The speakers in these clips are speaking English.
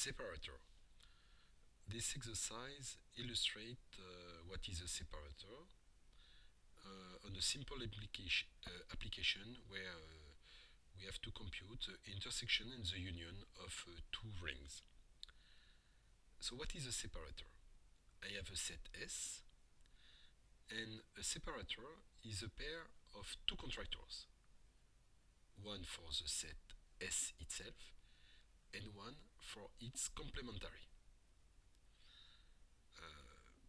Separator. This exercise illustrates what is a separator on a simple application where we have to compute the intersection and the union of two rings. So what is a separator? I have a set S, and a separator is a pair of two contractors, one for the set S itself and one for its complementary.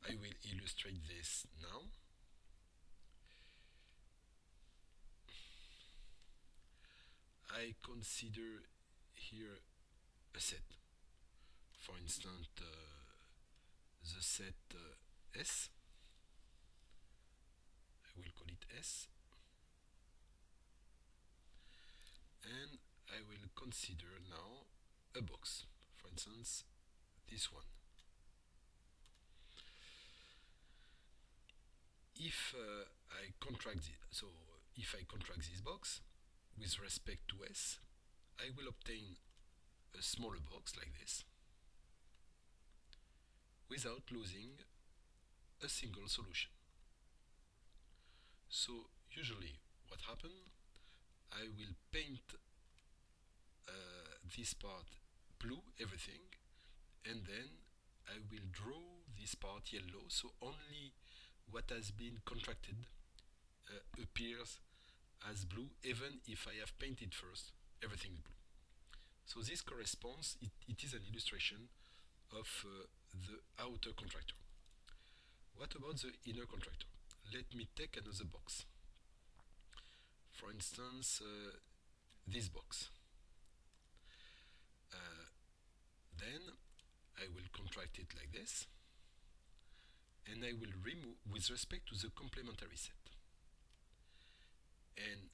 I will illustrate this now. I consider here a set. For instance, the set S. I will call it S. And I will consider now a box. For instance, this one. If I contract this box with respect to S, I will obtain a smaller box like this without losing a single solution. So usually what happens, I will paint this part blue, everything, and then I will draw this part yellow, so only what has been contracted appears as blue, even if I have painted first everything blue. So this corresponds, it is an illustration of the outer contractor. What about the inner contractor? Let me take another box. For instance, this box. Then I will contract it like this, and I will remove with respect to the complementary set. And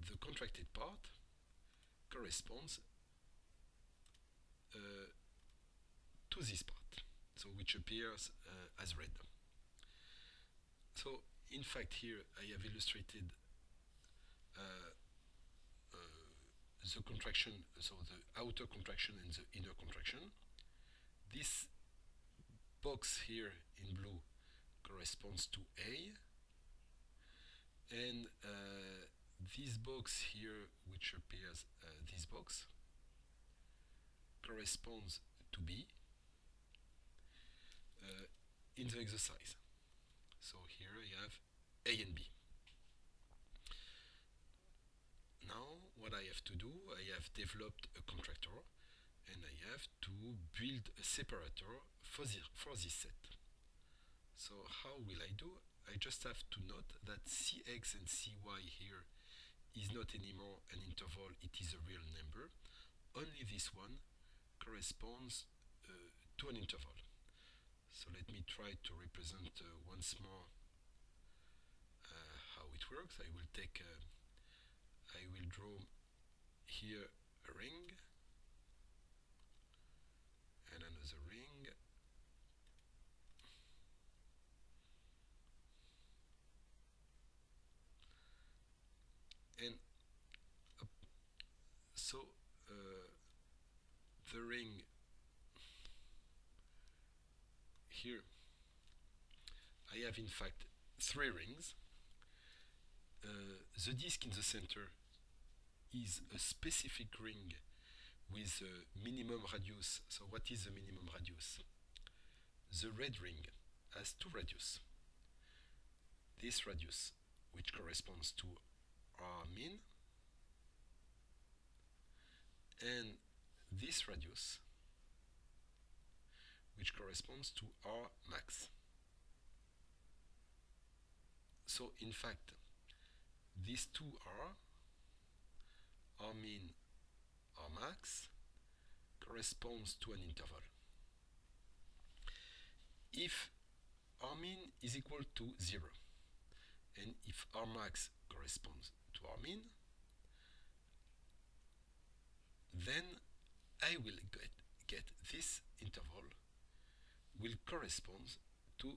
the contracted part corresponds to this part, so which appears as red. So in fact here I have illustrated the contraction, so the outer contraction and the inner contraction. This box here in blue corresponds to A, and this box here, which appears this box, corresponds to B in the exercise. So here I have A and B. Now what I have to do, I have developed a contractor and I have to build a separator for this set. So how will I do? I just have to note that Cx and Cy here is not anymore an interval, it is a real number. Only this one corresponds to an interval. So let me try to represent once more how it works. I will draw here a ring and another ring, and so the ring here, I have in fact three rings. The disk in the center is a specific ring with a minimum radius. So what is the minimum radius? The red ring has two radius. This radius, which corresponds to R min, and this radius, which corresponds to R max. So in fact, these two R min, R max, corresponds to an interval. If R min is equal to 0, and if R max corresponds to R min, then I will get this interval will correspond to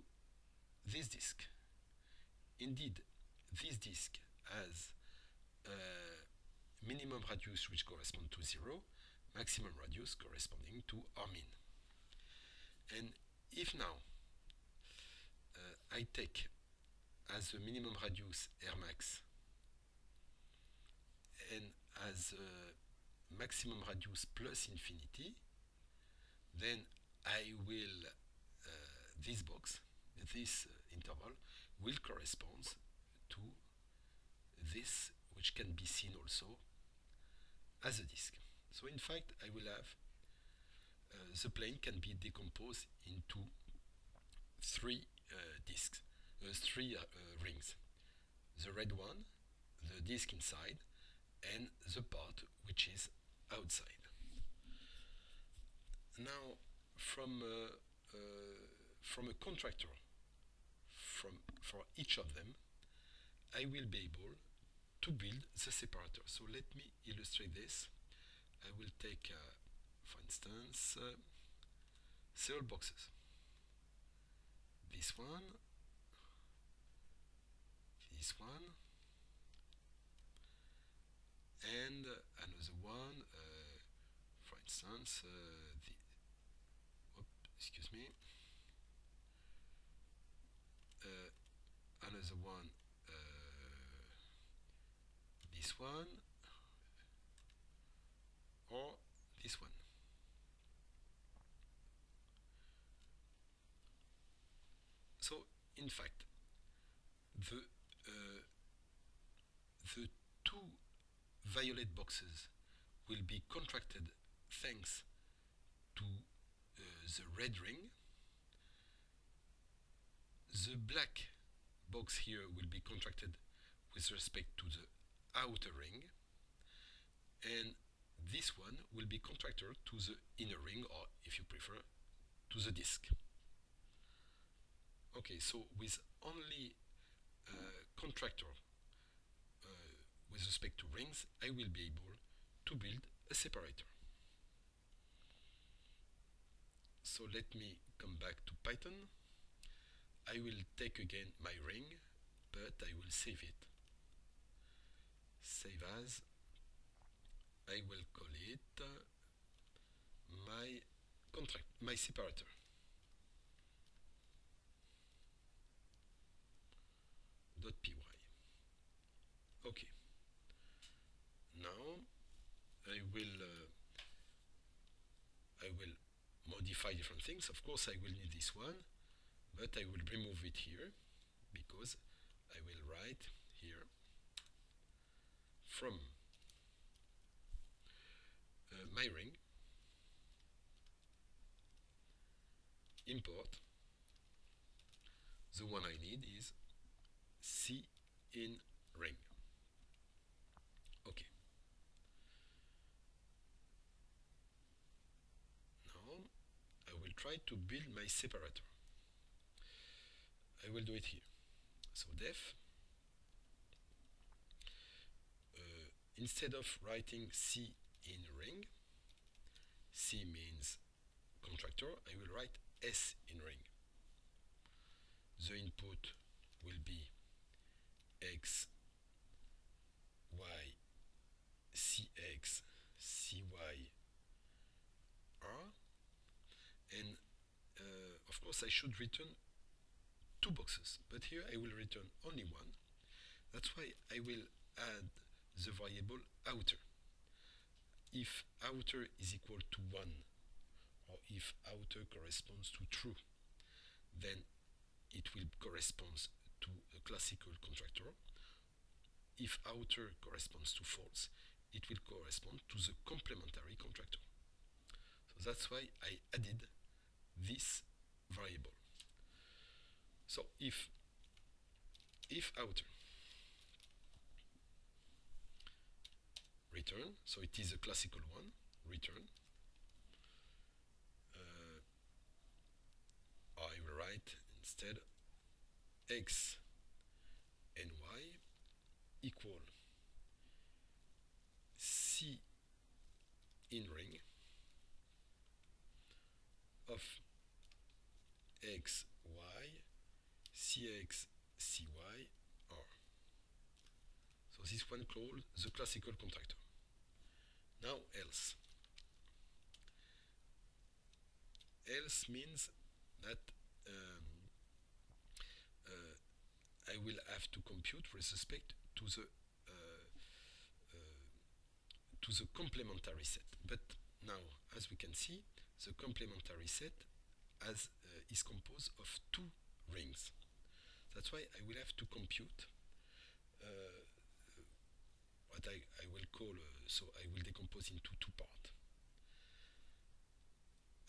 this disk. Indeed, this disk has a minimum radius which corresponds to 0, maximum radius corresponding to our mean. And if now I take as the minimum radius R max and as maximum radius plus infinity, then I will, this box, this interval, will correspond to this, which can be seen also as a disk. So in fact, I will have, the plane can be decomposed into three disks, three rings. The red one, the disk inside, and the part which is outside. Now, from a contractor, for each of them, I will be able to build the separator. So let me illustrate this. I will take, for instance, several boxes. This one, and another one, for instance, excuse me, another one, this one, or this one. So, in fact, the two violet boxes will be contracted thanks to the red ring. The black box here will be contracted with respect to the outer ring, and this one will be contracted to the inner ring, or if you prefer, to the disk. Okay, so with only contractor with respect to rings, I will be able to build a separator. So let me come back to Python. I will take again my ring, but I will save it. Save as. I will call it my separator. .py. Okay. Now I will modify different things. Of course, I will need this one, but I will remove it here because I will write here from my ring import. The one I need is C in ring. Okay. Now I will try to build my separator. I will do it here. So def, instead of writing C in ring, C means contractor, I will write S in ring. The input will be X, Y, CX, CY, R, and of course I should return two boxes, but here I will return only one. That's why I will add the variable outer. If outer is equal to 1, or if outer corresponds to true, then it will correspond to a classical contractor. If outer corresponds to false, it will correspond to the complementary contractor. So that's why I added this variable. So if outer return, so it is a classical one, return, I will write instead X and Y equal C in ring of X, Y, CX, CY, R. So this one called the classical contractor. Now else. else means that um, uh, I will have to compute with respect uh, uh, to the complementary set. But now, as we can see, the complementary set is composed of two rings. That's why I will have to compute uh, what I will call, so I will decompose into two parts.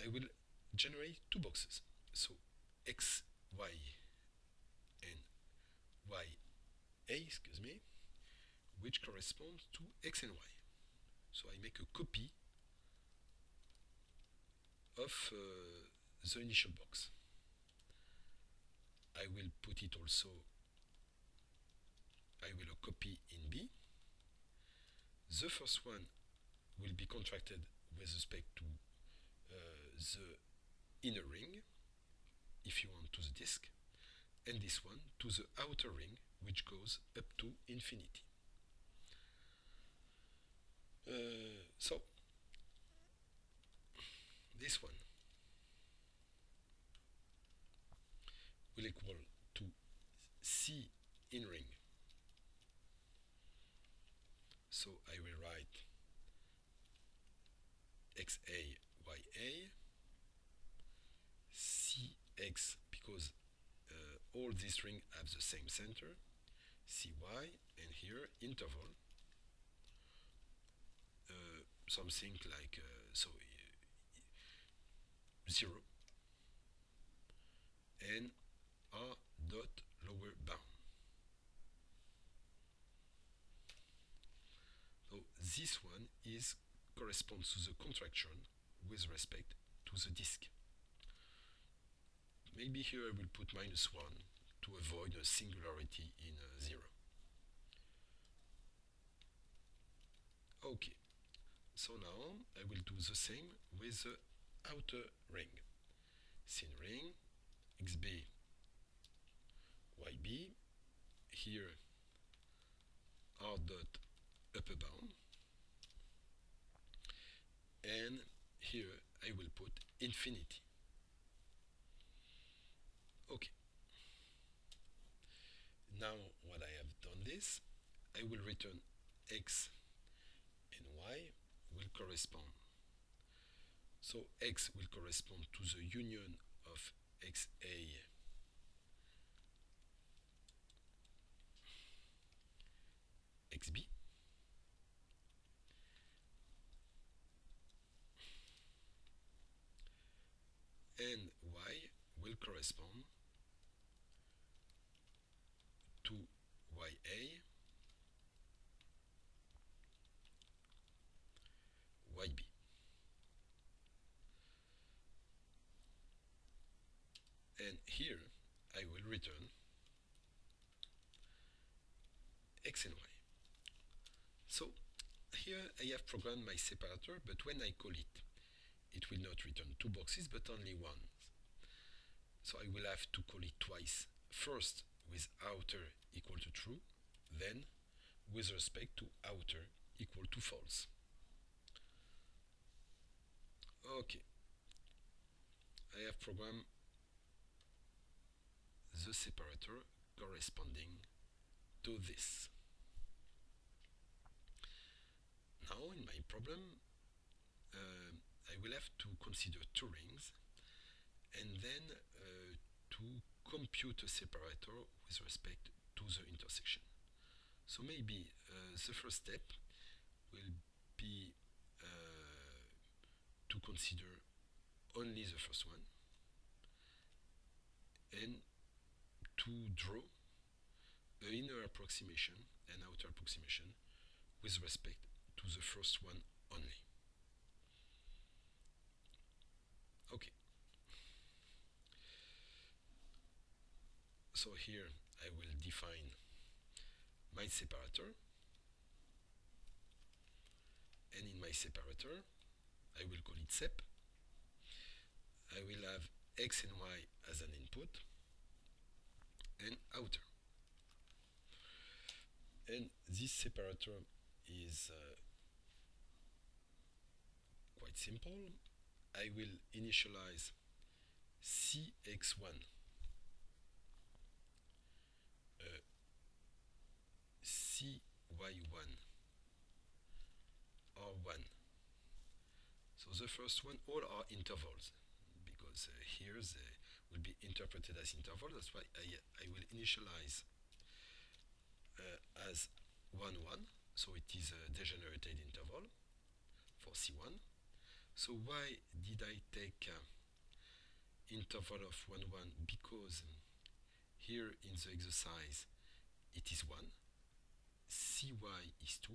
I will generate two boxes. So x, y, and y, a, excuse me, which corresponds to x and y. So I make a copy of the initial box. I will put it also, I will copy in B. The first one will be contracted with respect to the inner ring, if you want, to the disk, and this one to the outer ring, which goes up to infinity. So this one will equal to C in ring. So I will write XA, YA, CX, because all these rings have the same center, CY, and here interval, something like 0, and R dot lower bound. So this one corresponds to the contraction with respect to the disk. Maybe here I will put -1 to avoid a singularity in 0. Okay, so now I will do the same with the outer ring. Thin ring, XB, YB, here R dot upper bound, and here I will put infinity. Okay. Now what I have done this, I will return x and y will correspond. So x will correspond to the union of xa, xb, and y will correspond to ya, yb. And here I will return x and y. So here I have programmed my separator, but when I call it, it will not return two boxes, but only one. So I will have to call it twice. First with outer equal to true, then with respect to outer equal to false. Okay. I have programmed the separator corresponding to this. Now in my problem, I will have to consider two rings and then to compute a separator with respect to the intersection. So maybe the first step will be to consider only the first one and to draw an inner approximation and outer approximation with respect to the first one only. Okay. So here I will define my separator, and in my separator I will call it sep. I will have x and y as an input and outer. And this separator is quite simple. I will initialize cx1 cy1 are 1. So the first one, all are intervals, because here they will be interpreted as intervals. That's why I will initialize as 1, 1. So it is a degenerated interval for C1. So why did I take interval of 1, 1? Because here in the exercise it is 1, Cy is 2,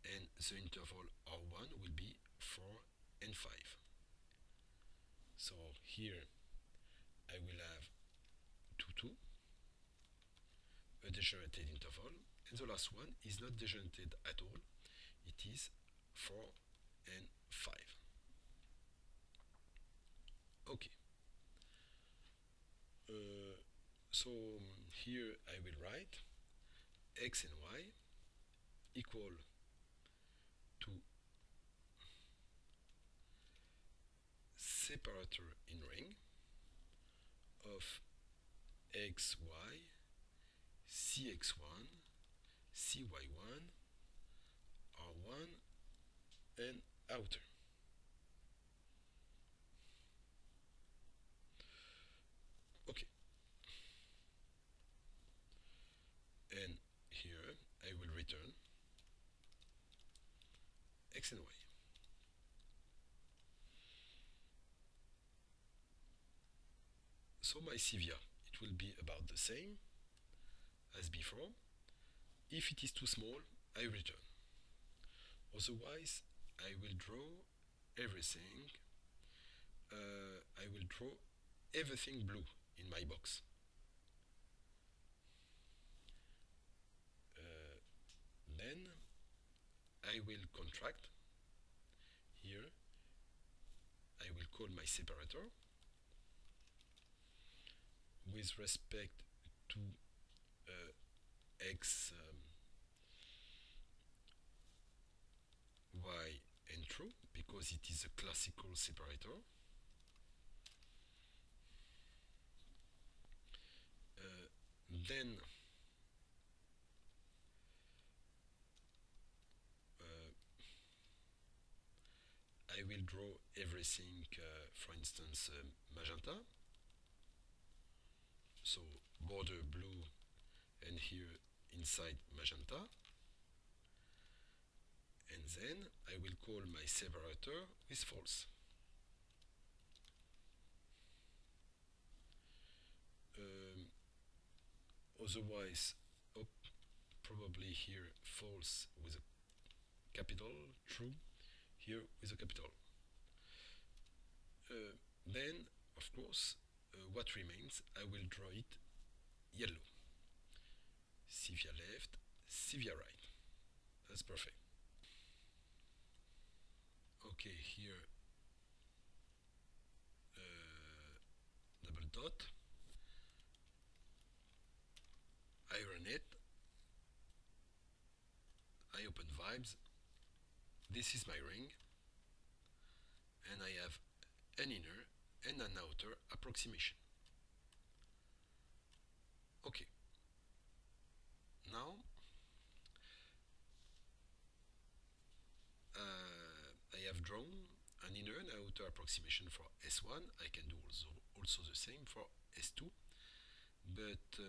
and the interval R1 will be 4 and 5. So here I will have 2, 2, a degenerated interval, and the last one is not degenerated at all, it is 4 and 5. Okay. So here I will write x and y equal to separator in ring of xy, cx1, cy1, r1, and outer. Okay. And here I will return x and y. So my CVA, it will be about the same as before. If it is too small, I return. Otherwise, I will draw everything. I will draw everything blue in my box. Then I will contract. Here I will call my separator with respect to x, y, and true, because it is a classical separator. Then I will draw everything, for instance, magenta. So border blue, and here inside magenta. And then I will call my separator with false. Otherwise, probably here false with a capital, true here with a capital. Then, of course, what remains, I will draw it yellow. Severe left, severe right. That's perfect. Okay, here double dot. I run it. I open vibes. This is my ring, and I have an inner and an outer approximation. Okay. Now I have drawn an inner and outer approximation for S1. I can do also the same for S2. But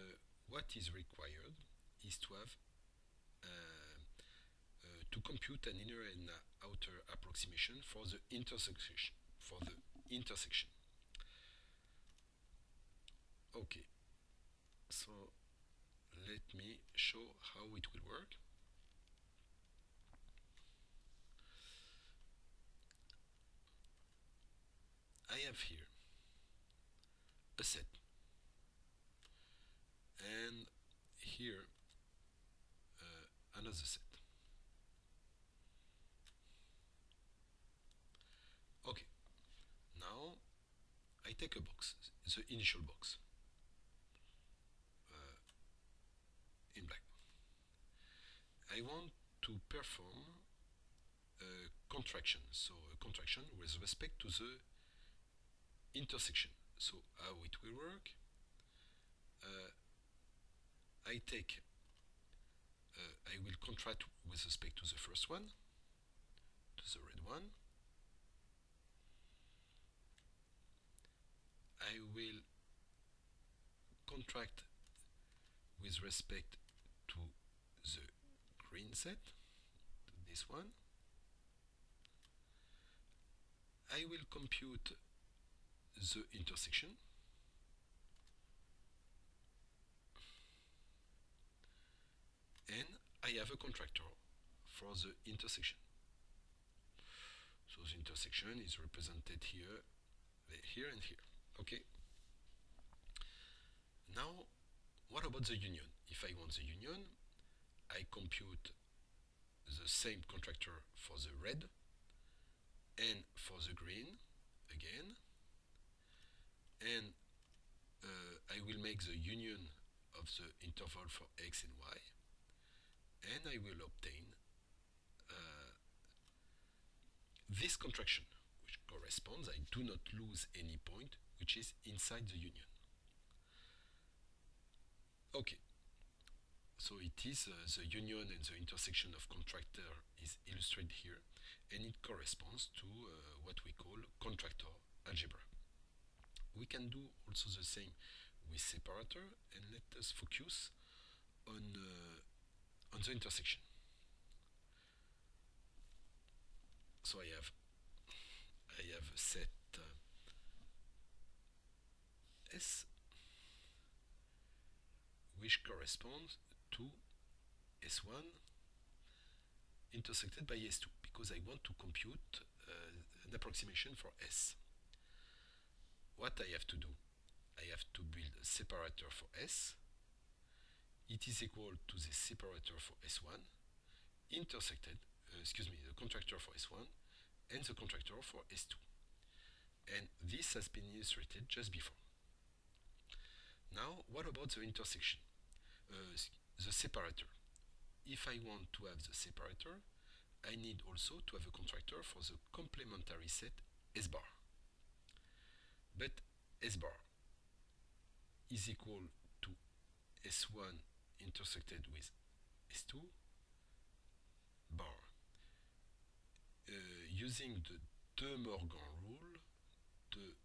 what is required is to have to compute an inner and outer approximation for the intersection. Okay. So let me show how it will work. I have here a set, and here another set. Okay, now I take a box, the initial box, in black. I want to perform a contraction, so a contraction with respect to the intersection. So how it will work? Uh, I take, I will contract with respect to the first one, to the red one. I will contract with respect to the green set, to this one. I will compute the intersection, and I have a contractor for the intersection. So the intersection is represented here, here and here. Okay. Now, what about the union? If I want the union, I compute the same contractor for the red and for the green again, and I will make the union of the interval for x and y, and I will obtain this contraction, which corresponds, I do not lose any point, which is inside the union. Okay, so it is the union and the intersection of contractor is illustrated here, and it corresponds to what we call contractor algebra. We can do also the same with separator, and let us focus on the intersection. So I have a set S, which corresponds to S1 intersected by S2, because I want to compute an approximation for S. What I have to do? I have to build a separator for S. It is equal to the separator for S1 intersected, the contractor for S1 and the contractor for S2. And this has been illustrated just before. Now, what about the intersection? The separator. If I want to have the separator, I need also to have a contractor for the complementary set S bar. But S bar is equal to S1 intersected with S2 bar. Using the De Morgan rule, De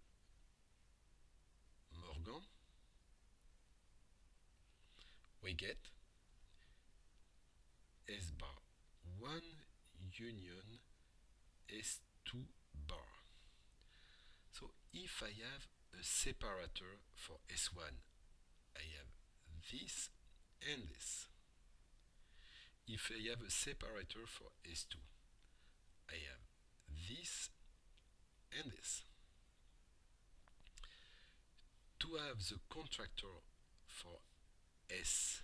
Morgan, we get S bar 1 union S2 bar. So if I have a separator for S1, I have this and this. If I have a separator for S2, I have this and this. To have the contractor for S,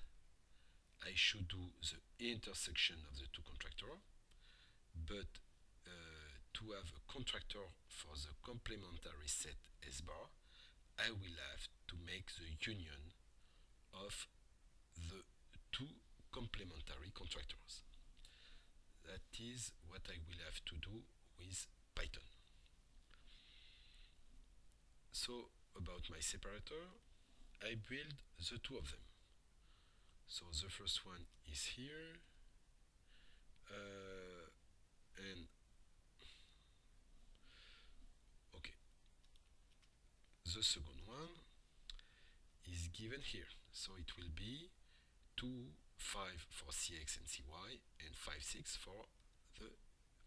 I should do the intersection of the two contractors, but to have a contractor for the complementary set S bar, I will have to make the union of the two complementary contractors. That is what I will have to do with Python. So about my separator, I build the two of them. So the first one is here, and okay, the second one is given here. So it will be 2, 5 for Cx and Cy, and 5, 6 for the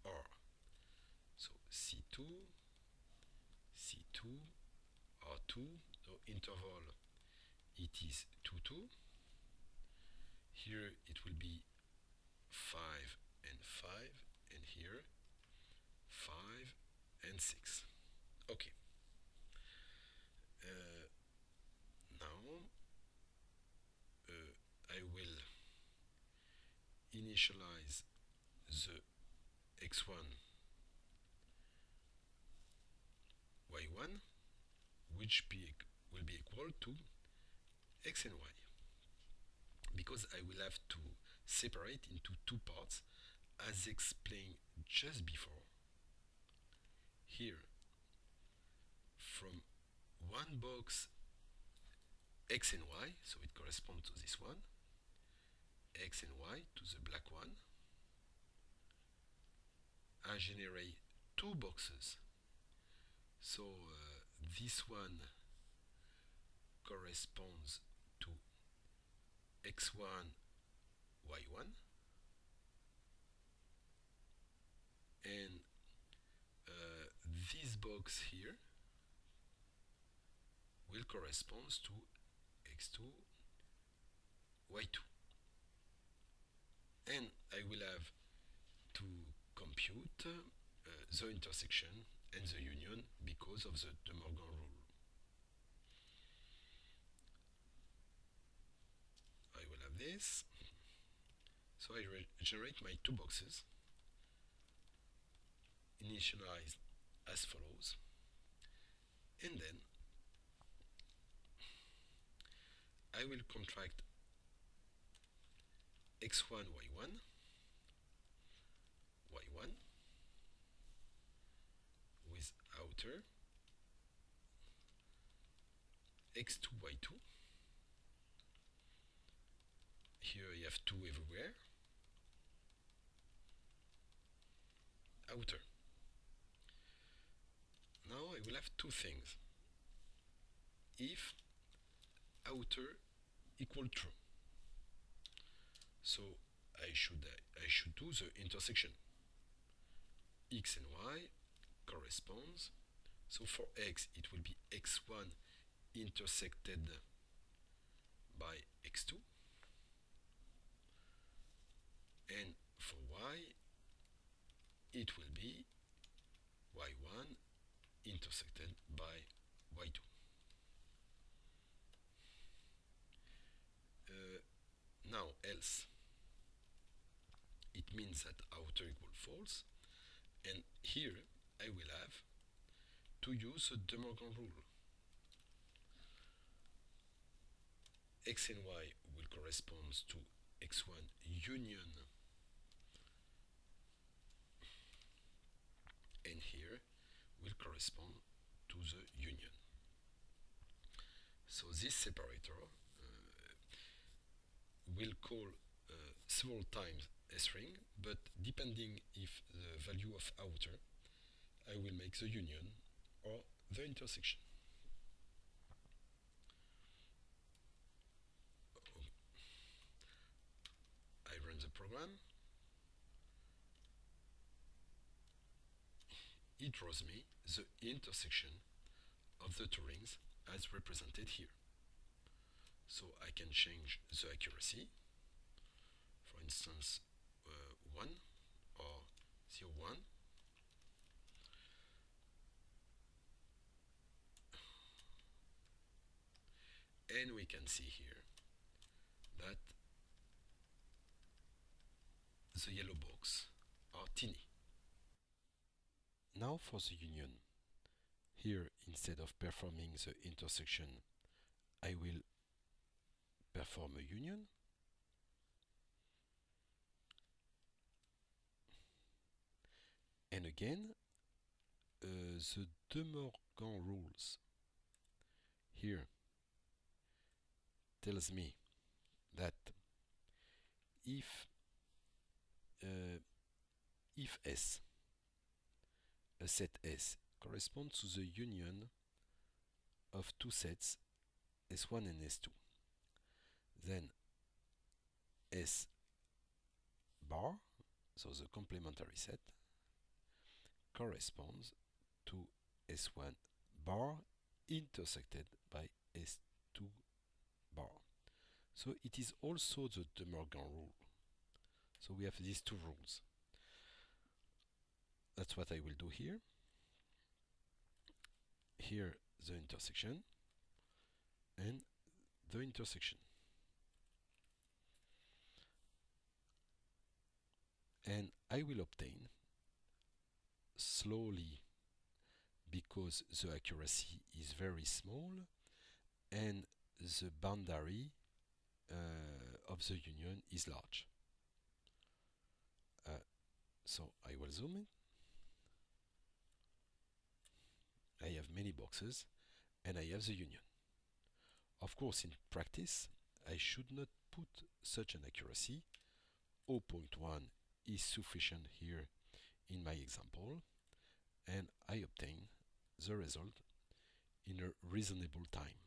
R. So C2, C2, R2, the interval it is 2, 2. Here it will be 5 and 5, and here 5 and 6. Okay. Now I will initialize the x1 y1, which will be equal to x and y, because I will have to separate into two parts as explained just before. Here, from one box X and Y, so it corresponds to this one, X and Y to the black one. I generate two boxes, so this one corresponds to X1, Y1, and this box here will correspond to X2, Y2. And I will have to compute the intersection and the union because of the De Morgan rule. I will have this. So I generate my two boxes, initialized as follows, and then I will contract X1, Y1, Y1 with outer X2, Y2. Here I have 2 everywhere. Outer. Now I will have two things. If outer equal true, so I should do the intersection. X and Y corresponds. So for X it will be X1 intersected by X2, and for Y it will be Y1 intersected by Y2. Now else, it means that outer equal false, and here I will have to use the De Morgan rule. X and Y will correspond to X1 union, and here will correspond to the union. So this separator will call several times a string, but depending if the value of outer, I will make the union or the intersection. I run the program. It draws me the intersection of the two rings as represented here. So I can change the accuracy, for instance 1 or 0.1. And we can see here that the yellow box are tiny. Now for the union. Here, instead of performing the intersection, I will perform a union. And again, the De Morgan rules here tells me that if S, a set S, corresponds to the union of two sets S1 and S2, then S bar, so the complementary set, corresponds to S1 bar intersected by S2 bar. So it is also the De Morgan rule. So we have these two rules. That's what I will do here. Here the intersection and the intersection. And I will obtain slowly, because the accuracy is very small and the boundary of the union is large. So I will zoom in. I have many boxes, and I have the union. Of course, in practice, I should not put such an accuracy. 0.1 is sufficient here in my example, and I obtain the result in a reasonable time.